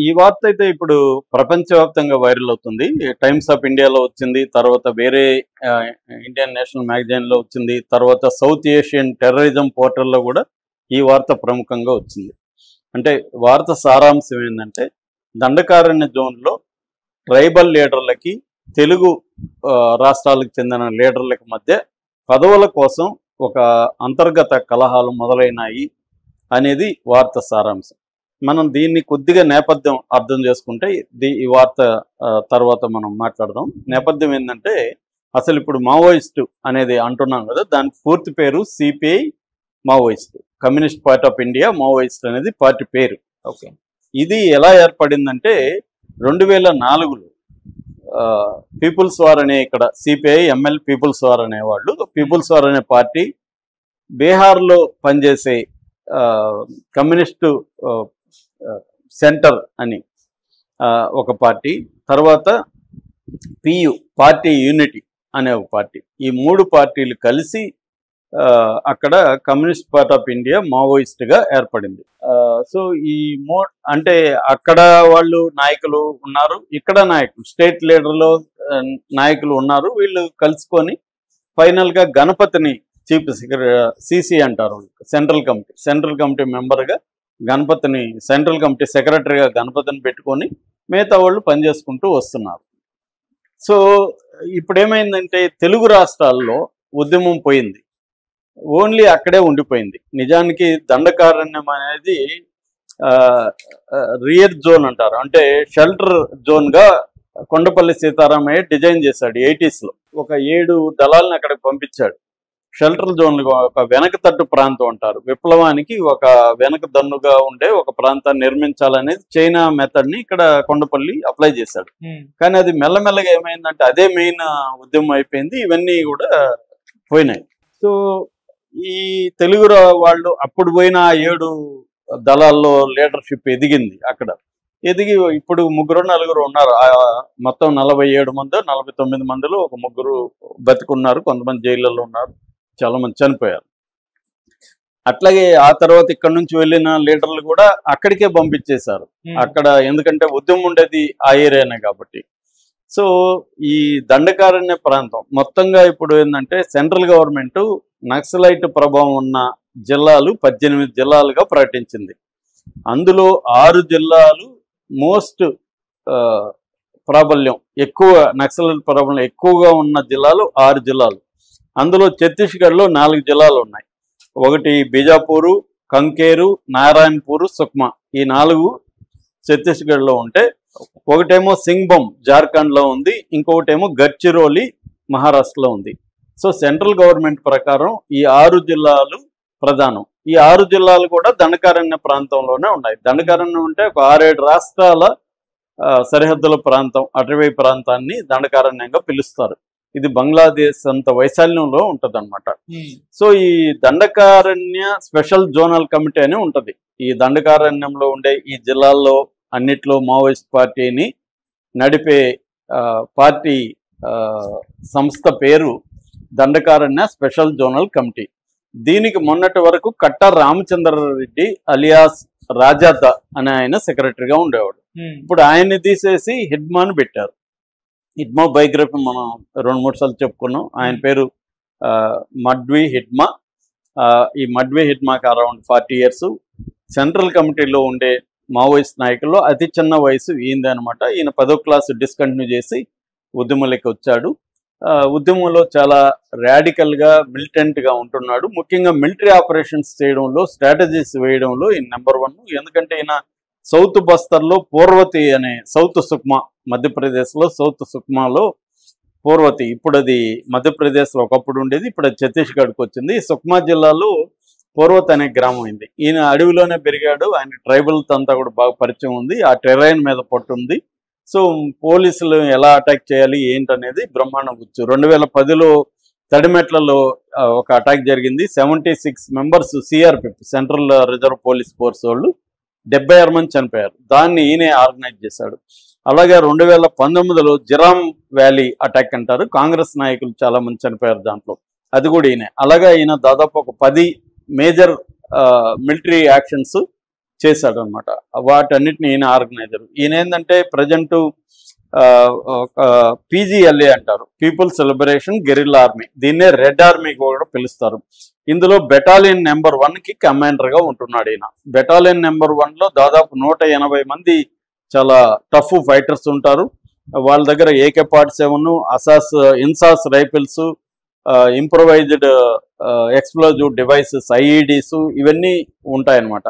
ఈ వార్త అయితే ఇప్పుడు ప్రపంచవ్యాప్తంగా వైరల్ అవుతుంది. టైమ్స్ ఆఫ్ ఇండియాలో వచ్చింది, తర్వాత వేరే ఇండియన్ నేషనల్ మ్యాగజైన్లో వచ్చింది, తర్వాత సౌత్ ఏషియన్ టెర్రరిజం పోర్టల్లో కూడా ఈ వార్త ప్రముఖంగా వచ్చింది. అంటే వార్త సారాంశం ఏంటంటే, దండకారణ్య జోన్లో ట్రైబల్ లీడర్లకి తెలుగు రాష్ట్రాలకు చెందిన లీడర్లకి మధ్య పదవుల కోసం ఒక అంతర్గత కలహాలు మొదలైనాయి అనేది వార్త సారాంశం. మనం దీన్ని కొద్దిగా నేపథ్యం అర్థం చేసుకుంటే ఈ వార్త తర్వాత మనం మాట్లాడదాం. నేపథ్యం ఏంటంటే, అసలు ఇప్పుడు మావోయిస్ట్ అనేది అంటున్నాం కదా, దాని పూర్తి పేరు CPI Maoist, communist party of India Maoist అనేది పార్టీ పేరు. ఓకే. ఇది ఎలా ఏర్పడిందంటే 2004లో పీపుల్స్ వార్ అనే, ఇక్కడ సిపిఐ ఎంఎల్ పీపుల్స్ వార్ అనేవాళ్ళు, పీపుల్స్ వార్ అనే పార్టీ బీహార్లో పనిచేసే కమ్యూనిస్టు సెంటర్ అని ఒక పార్టీ, తర్వాత పియు పార్టీ యూనిటీ అనే ఒక పార్టీ, ఈ మూడు పార్టీలు కలిసి అక్కడ కమ్యూనిస్ట్ పార్టీ ఆఫ్ ఇండియా మావోయిస్ట్గా ఏర్పడింది. సో ఈ అంటే అక్కడ వాళ్ళు నాయకులు ఉన్నారు, ఇక్కడ నాయకులు స్టేట్ లీడర్లో నాయకులు ఉన్నారు. వీళ్ళు కలుసుకొని ఫైనల్గా గణపతిని చీఫ్ సిసి అంటారు, సెంట్రల్ కమిటీ మెంబర్గా గణపతిని, సెంట్రల్ కమిటీ సెక్రటరీగా గణపతిని పెట్టుకొని మిగతా వాళ్ళు పనిచేసుకుంటూ వస్తున్నారు. సో ఇప్పుడు ఏమైందంటే, తెలుగు రాష్ట్రాల్లో ఉద్యమం పోయింది, ఓన్లీ అక్కడే ఉండిపోయింది. నిజానికి దండకారణ్యం అనేది రియర్ జోన్ అంటారు, అంటే షెల్టర్ జోన్గా కొండపల్లి సీతారామయ్య డిజైన్ చేశాడు 80sలో. ఒక 7 దళాలను అక్కడికి పంపించాడు. షెల్టర్ జోన్లుగా ఒక వెనక తట్టు ప్రాంతం అంటారు, విప్లవానికి ఒక వెనక దన్నుగా ఉండే ఒక ప్రాంతాన్ని నిర్మించాలనేది చైనా మెథడ్ని ఇక్కడ కొండపల్లి అప్లై చేశాడు. కానీ అది మెల్లమెల్లగా ఏమైందంటే అదే మెయిన్ ఉద్యమం అయిపోయింది, ఇవన్నీ కూడా పోయినాయి. సో ఈ తెలుగు వాళ్ళు అప్పుడు పోయిన 7 దళాల్లో లీడర్షిప్ ఎదిగింది. అక్కడ ఎదిగి ఇప్పుడు 3-4 ఉన్నారు. మొత్తం 47 మంది 49 మందిలో ఒక 3 బతికున్నారు, కొంతమంది జైళ్ళలో ఉన్నారు, చాలా మంది చనిపోయారు. అట్లాగే ఆ తర్వాత ఇక్కడ నుంచి వెళ్ళిన లీడర్లు కూడా అక్కడికే పంపించేశారు అక్కడ, ఎందుకంటే ఉద్యమం ఉండేది ఆ ఏరియానే కాబట్టి. సో ఈ దండకారణ్య ప్రాంతం మొత్తంగా ఇప్పుడు ఏంటంటే, సెంట్రల్ గవర్నమెంట్ నక్సలైట్ ప్రభావం ఉన్న జిల్లాలు 18 జిల్లాలుగా ప్రకటించింది. అందులో 6 జిల్లాలు మోస్ట్ ప్రాబల్యం ఎక్కువ, నక్సలైట్ ప్రాబల్యం ఎక్కువగా ఉన్న జిల్లాలు 6 జిల్లాలు. అందులో ఛత్తీస్గఢ్లో 4 జిల్లాలు ఉన్నాయి. ఒకటి బీజాపూరు, కంకేరు, నారాయణపూర్, సుక్మా, ఈ 4 ఛత్తీస్గఢ్లో ఉంటే, ఒకటేమో సింగ్బమ్ జార్ఖండ్లో ఉంది, ఇంకొకటేమో గడ్చిరోలి మహారాష్ట్రలో ఉంది. సో సెంట్రల్ గవర్నమెంట్ ప్రకారం ఈ 6 జిల్లాలు ప్రధానం. ఈ 6 జిల్లాలు కూడా దండకారణ్య ప్రాంతంలోనే ఉన్నాయి. దండకారణ్యం అంటే ఒక 6-7 రాష్ట్రాల సరిహద్దుల ప్రాంతం, అటవీ ప్రాంతాన్ని దండకారణ్యంగా పిలుస్తారు. ఇది బంగ్లాదేశ్ అంత వైశాల్యంలో ఉంటుంది అనమాట. సో ఈ దండకారణ్య స్పెషల్ జోనల్ కమిటీ అని ఉంటుంది. ఈ దండకారణ్యంలో ఉండే ఈ జిల్లాల్లో అన్నిట్లో మావోయిస్ట్ పార్టీని నడిపే పార్టీ సంస్థ పేరు దండకారణ్య స్పెషల్ జోనల్ కమిటీ. దీనికి మొన్నటి వరకు కట్ట రామచంద్రారెడ్డి అలియాస్ రాజాద అనే ఆయన సెక్రటరీగా ఉండేవాడు. ఇప్పుడు ఆయన్ని తీసేసి హిడ్మాని పెట్టారు. హిడ్మా బయోగ్రఫీ మనం 2-3 సార్లు చెప్పుకున్నాం. ఆయన పేరు మడ్వి హిడ్మా. ఈ మడ్వి హిడ్మాకి అరౌండ్ 40 years. సెంట్రల్ కమిటీలో ఉండే మావోయిస్ట్ నాయకుల్లో అతి చిన్న వయసు ఈయనది అనమాట. ఈయన 10వ క్లాస్ డిస్కంటిన్యూ చేసి ఉద్యమంలోకి వచ్చాడు. ఉద్యమంలో చాలా రాడికల్గా, మిలిటెంట్గా ఉంటున్నాడు. ముఖ్యంగా మిలిటరీ ఆపరేషన్స్ చేయడంలో, స్ట్రాటజీస్ వేయడంలో ఈయన నెంబర్ 1. ఎందుకంటే ఈయన సౌత్ బస్తర్లో పూర్వతి అనే, సౌత్ సుక్మా మధ్యప్రదేశ్లో సౌత్ సుక్మాలో పూర్వతి, ఇప్పుడు అది మధ్యప్రదేశ్లో ఒకప్పుడు ఉండేది, ఇప్పుడు అది ఛత్తీస్గఢ్కి వచ్చింది. సుక్మా జిల్లాలో పూర్వతి అనే గ్రామం ఉంది. ఈయన అడవిలోనే పెరిగాడు, ఆయన ట్రైబల్తో అంతా కూడా బాగా పరిచయం ఉంది, ఆ టెరైన్ మీద పట్టుంది. సో పోలీసులు ఎలా అటాక్ చేయాలి ఏంటనేది బ్రహ్మాండం వచ్చు. 2010లో తడిమెట్లలో ఒక అటాక్ జరిగింది. 76 members CRPF, central reserve police force వాళ్ళు, 76 మంది చనిపోయారు. దాన్ని ఈయనే ఆర్గనైజ్ చేశాడు. అలాగే 2019లో జిరామ్ వ్యాలీ అటాక్ అంటారు, కాంగ్రెస్ నాయకులు చాలా మంది చనిపోయారు దాంట్లో, అది కూడా ఈయనే. అలాగే ఈయన దాదాపు ఒక 10 మేజర్ మిలిటరీ యాక్షన్స్ చేశాడనమాట. వాటన్నిటిని ఈయన ఆర్గనైజర్. ఈయన ఏంటంటే ప్రజెంట్ పీజీఎల్ఏ అంటారు, పీపుల్స్ లిబరేషన్ గెరిల్లా ఆర్మీ, దీన్నే రెడ్ ఆర్మీ కూడా పిలుస్తారు. ఇందులో బెటాలియన్ నెంబర్ 1కి కమాండర్గా ఉంటున్నాడు ఈయన. బెటాలియన్ నెంబర్ 1లో దాదాపు 180 మంది చాలా టఫ్ ఫైటర్స్ ఉంటారు. వాళ్ళ దగ్గర AK-47, INSAS rifles, improvised explosive devices, IEDs ఇవన్నీ ఉంటాయన్నమాట.